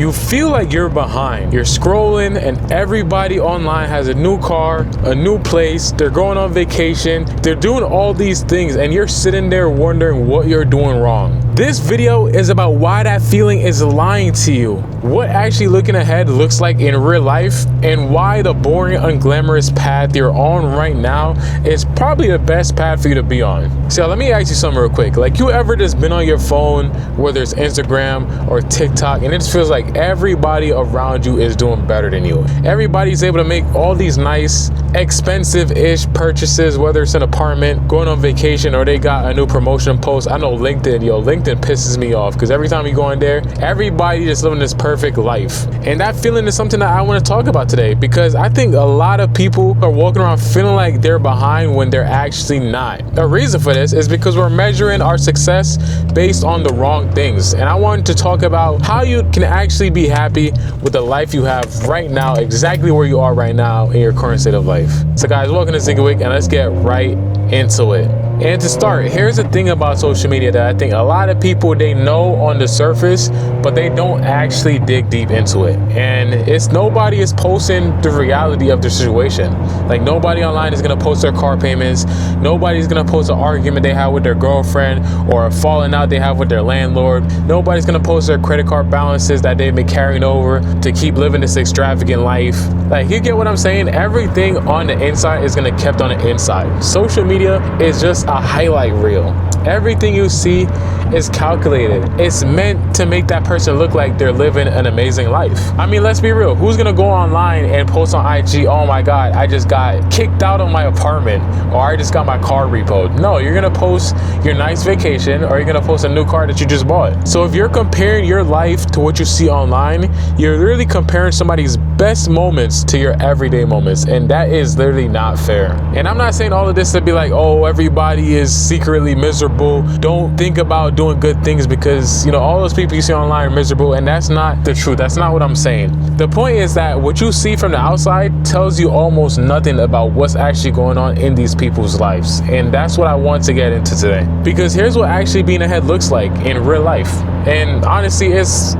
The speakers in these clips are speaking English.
You feel like you're behind. You're scrolling and everybody online has a new car, a new place, they're going on vacation, they're doing all these things, and you're sitting there wondering what you're doing wrong. This video is about why that feeling is lying to you, what actually looking ahead looks like in real life, and why the boring, unglamorous path you're on right now is probably the best path for you to be on. So let me ask you something real quick. Like, you ever just been on your phone, whether it's Instagram or TikTok, and it just feels like everybody around you is doing better than you. Everybody's able to make all these nice, expensive-ish purchases, whether it's an apartment, going on vacation, or they got a new promotion post. I know LinkedIn pisses me off because every time you go in there, everybody just living this perfect life. And that feeling is something that I want to talk about today, because I think a lot of people are walking around feeling like they're behind when they're actually not. The reason for this is because we're measuring our success based on the wrong things. And I wanted to talk about how you can actually be happy with the life you have right now, exactly where you are right now in your current state of life. So guys, welcome to Zigiwik, and let's get right into it. And to start, here's the thing about social media that I think a lot of people, they know on the surface, but they don't actually dig deep into it. And it's nobody is posting the reality of their situation. Like, nobody online is gonna post their car payments. Nobody's gonna post an argument they have with their girlfriend or a falling out they have with their landlord. Nobody's gonna post their credit card balances that they've been carrying over to keep living this extravagant life. Like, you get what I'm saying? Everything on the inside is gonna be kept on the inside. Social media is just a highlight reel. Everything you see is calculated. It's meant to make that person look like they're living an amazing life. I mean, let's be real. Who's gonna go online and post on IG, oh my God, I just got kicked out of my apartment, or I just got my car repoed? No, you're gonna post your nice vacation, or you're gonna post a new car that you just bought. So if you're comparing your life to what you see online, you're literally comparing somebody's best moments to your everyday moments, and that is literally not fair. And I'm not saying all of this to be like, oh, everybody is secretly miserable. Don't think about doing good things because, you know, all those people you see online are miserable, and that's not the truth. That's not what I'm saying. The point is that what you see from the outside tells you almost nothing about what's actually going on in these people's lives, and that's what I want to get into today. Because here's what actually being ahead looks like in real life, and honestly, it's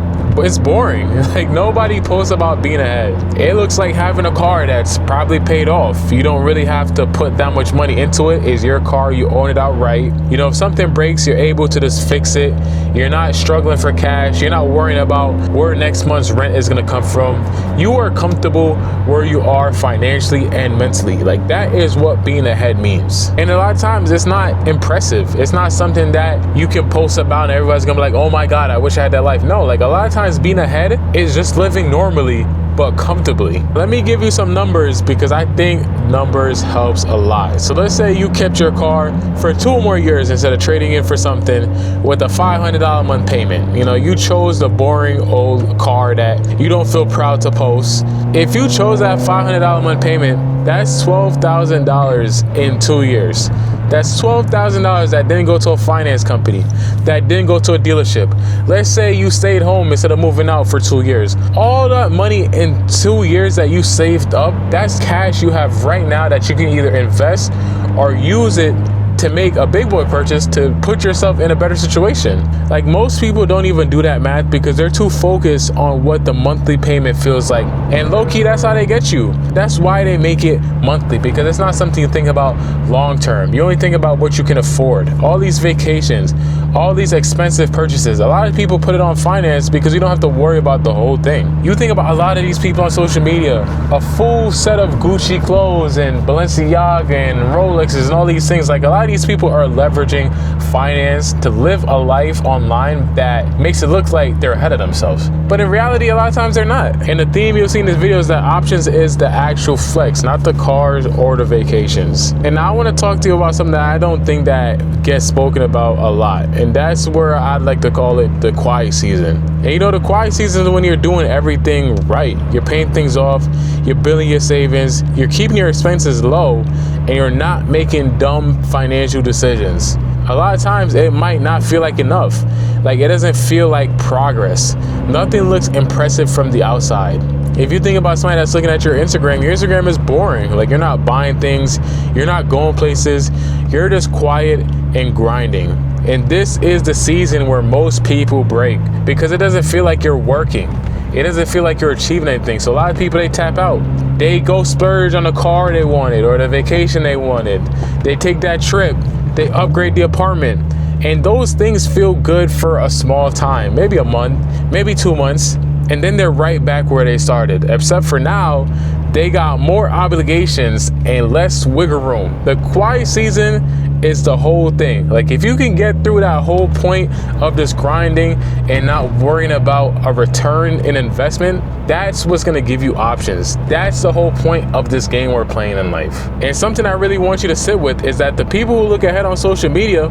boring. Like, nobody posts about being ahead. It looks like having a car that's probably paid off. You don't really have to put that much money into it. It's your car, you own it outright. You know, if something breaks, you're able to just fix it. You're not struggling for cash. You're not worrying about where next month's rent is gonna come from. You are comfortable where you are financially and mentally. Like, that is what being ahead means. And a lot of times it's not impressive. It's not something that you can post about and everybody's gonna be like, oh my God, I wish I had that life. No, like, a lot of times being ahead is just living normally but comfortably. Let me give you some numbers, because I think numbers helps a lot. So let's say you kept your car for 2 more years instead of trading in for something with a $500 a month payment. You know, you chose the boring old car that you don't feel proud to post. If you chose that $500 a month payment, that's $12,000 in 2 years. That's $12,000 that didn't go to a finance company, that didn't go to a dealership. Let's say you stayed home instead of moving out for 2 years. All that money in 2 years that you saved up, that's cash you have right now that you can either invest or use it to make a big boy purchase to put yourself in a better situation. Like, most people don't even do that math because they're too focused on what the monthly payment feels like. And low-key, that's how they get you. That's why they make it monthly, because it's not something you think about long term. You only think about what you can afford. All these vacations, all these expensive purchases. A lot of people put it on finance because you don't have to worry about the whole thing. You think about a lot of these people on social media, a full set of Gucci clothes and Balenciaga and Rolexes and all these things. Like, a lot of these people are leveraging finance to live a life online that makes it look like they're ahead of themselves. But in reality, a lot of times they're not. And the theme you'll see in this video is that options is the actual flex, not the cars or the vacations. And now I want to talk to you about something that I don't think that gets spoken about a lot. And that's where I'd like to call it the quiet season. And you know, the quiet season is when you're doing everything right. You're paying things off, you're building your savings, you're keeping your expenses low, and you're not making dumb financial decisions. A lot of times it might not feel like enough. Like, it doesn't feel like progress. Nothing looks impressive from the outside. If you think about somebody that's looking at your Instagram is boring. Like, you're not buying things, you're not going places, you're just quiet and grinding. And this is the season where most people break, because it doesn't feel like you're working. It doesn't feel like you're achieving anything. So a lot of people, they tap out. They go splurge on the car they wanted or the vacation they wanted. They take that trip. They upgrade the apartment. And those things feel good for a small time, maybe a month, maybe 2 months. And then they're right back where they started. Except for now, they got more obligations and less wiggle room. The quiet season is the whole thing. Like, if you can get through that whole point of just grinding and not worrying about a return in investment, that's what's gonna give you options. That's the whole point of this game we're playing in life. And something I really want you to sit with is that the people who look ahead on social media,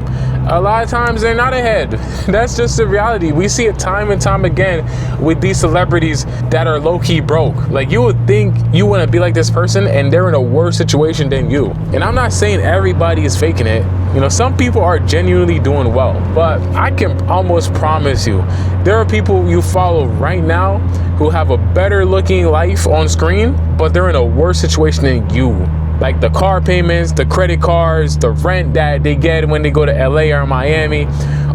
a lot of times they're not ahead. That's just the reality. We see it time and time again with these celebrities that are low-key broke. Like, you would think you wanna be like this person and they're in a worse situation than you. And I'm not saying everybody is faking it. You know, some people are genuinely doing well, but I can almost promise you, there are people you follow right now who have a better looking life on screen, but they're in a worse situation than you. Like the car payments, the credit cards, the rent that they get when they go to LA or Miami,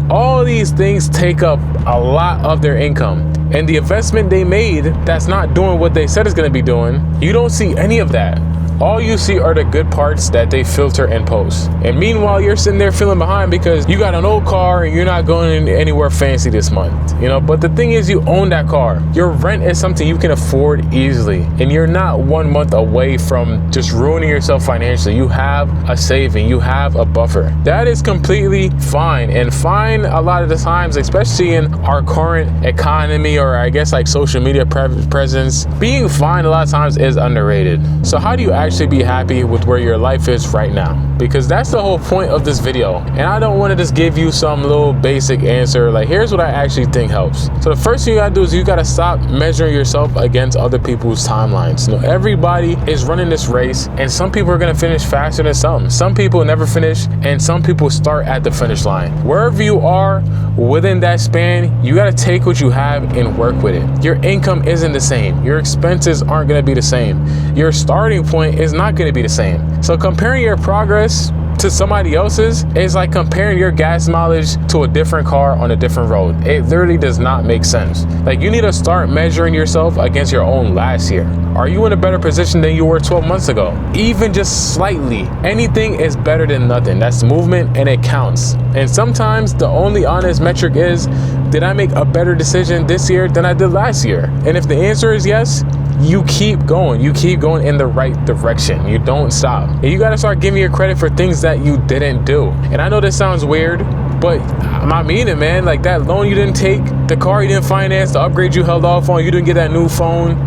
all these things take up a lot of their income. And the investment they made that's not doing what they said it's gonna be doing, you don't see any of that. All you see are the good parts that they filter and post. And meanwhile, you're sitting there feeling behind because you got an old car and you're not going anywhere fancy this month. You know, but the thing is, you own that car. Your rent is something you can afford easily. And you're not 1 month away from just ruining yourself financially. You have a saving, you have a buffer. That is completely fine. And fine a lot of the times, especially in our current economy, or I guess like social media presence, being fine a lot of times is underrated. So how do you actually be happy with where your life is right now? Because that's the whole point of this video. And I don't want to just give you some little basic answer. Like, here's what I actually think helps. So the first thing you gotta do is you gotta stop measuring yourself against other people's timelines. You know, everybody is running this race, and some people are gonna finish faster than some. Some people never finish, and some people start at the finish line. Wherever you are within that span, you gotta take what you have and work with it. Your income isn't the same. Your expenses aren't gonna be the same. Your starting point is not gonna be the same. So comparing your progress to somebody else's is like comparing your gas mileage to a different car on a different road. It literally does not make sense. Like, you need to start measuring yourself against your own last year. Are you in a better position than you were 12 months ago? Even just slightly. Anything is better than nothing. That's movement, and it counts. And sometimes the only honest metric is, did I make a better decision this year than I did last year? And if the answer is yes, you keep going. You keep going in the right direction. You don't stop. And you gotta start giving your credit for things that you didn't do. And I know this sounds weird, but I mean it, man. Like, that loan you didn't take, the car you didn't finance, the upgrade you held off on, you didn't get that new phone.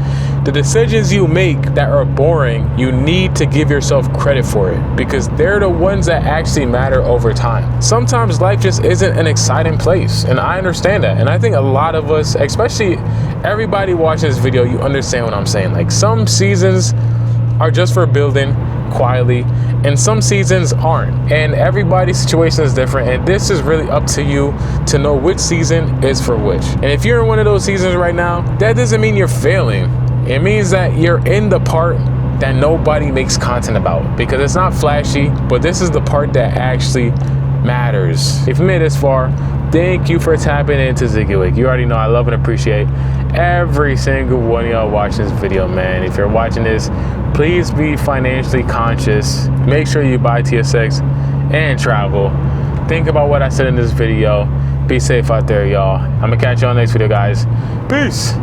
The decisions you make that are boring, you need to give yourself credit for it, because they're the ones that actually matter over time. Sometimes life just isn't an exciting place, and I understand that. And I think a lot of us, especially everybody watching this video, you understand what I'm saying. Like, some seasons are just for building quietly, and some seasons aren't. And everybody's situation is different, and this is really up to you to know which season is for which. And if you're in one of those seasons right now, that doesn't mean you're failing. It means that you're in the part that nobody makes content about, because it's not flashy, but this is the part that actually matters. If you made it this far, thank you for tapping into Zigiwik. You already know I love and appreciate every single one of y'all watching this video, man. If you're watching this, please be financially conscious. Make sure you buy TSX and travel. Think about what I said in this video. Be safe out there, y'all. I'm gonna catch you on the next video, guys. Peace.